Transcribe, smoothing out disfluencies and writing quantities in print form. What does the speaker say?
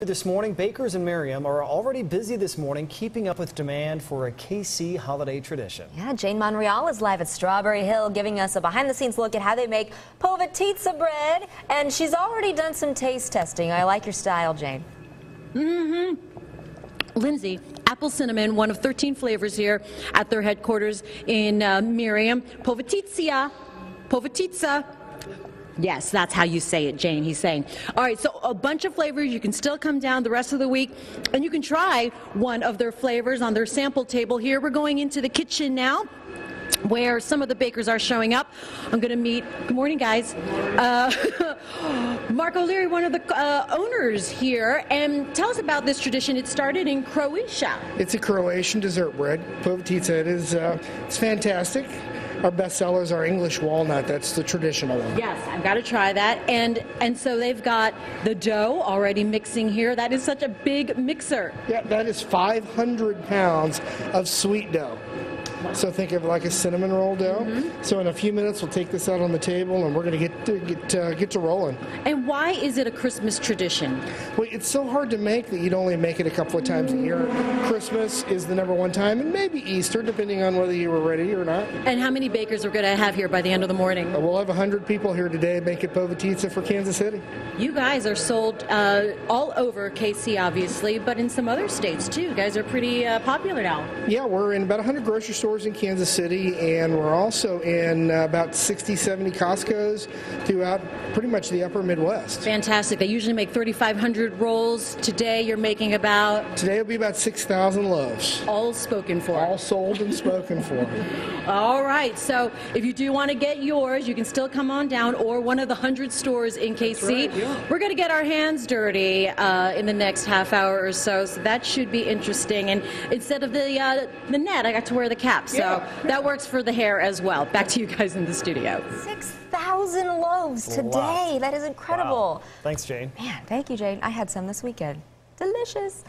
This morning, bakers in Merriam are already busy this morning keeping up with demand for a KC holiday tradition. Yeah, Jane Monreal is live at Strawberry Hill giving us a behind-the-scenes look at how they make Povitica bread, and she's already done some taste testing. I like your style, Jane. Lindsay, apple cinnamon, one of 13 flavors here at their headquarters in Merriam. Povitica. Yes, that's how you say it, Jane, he's saying. All right, so a bunch of flavors. You can still come down the rest of the week, and you can try one of their flavors on their sample table here. We're going into the kitchen now, where some of the bakers are showing up. I'm going to meet, good morning, guys, Mark O'Leary, one of the owners here, and tell us about this tradition. It started in Croatia. It's a Croatian dessert bread, Povitica. It is it's fantastic. Our best sellers are English walnut. That's the traditional one. Yes, I've got to try that. And so they've got the dough already mixing here. That is such a big mixer. Yeah, that is 500 pounds of sweet dough. So think of it like a cinnamon roll dough. So in a few minutes, we'll take this out on the table, and we're going to get to rolling. And why is it a Christmas tradition? Well, it's so hard to make that you'd only make it a couple of times a year. Christmas is the #1 time, and maybe Easter, depending on whether you were ready or not. And how many bakers are going to have here by the end of the morning? We'll have 100 people here today making Povitica for Kansas City. You guys are sold all over KC, obviously, but in some other states, too. You guys are pretty popular now. Yeah, we're in about 100 grocery stores in Kansas City, and we're also in about 60, 70 Costco's throughout pretty much the upper Midwest. Fantastic. They usually make 3,500 rolls. Today you're making about? Today will be about 6,000 loaves. All spoken for. All sold and spoken for. All right. So if you do want to get yours, you can still come on down, or one of the 100 stores in KC. Right, yeah. We're going to get our hands dirty in the next half hour or so, so that should be interesting. And instead of the net, I got to wear the cap. So that works for the hair as well. Back to you guys in the studio. 6,000 loaves today. Wow. That is incredible. Wow. Thanks, Jane. Man, thank you, Jane. I had some this weekend. Delicious.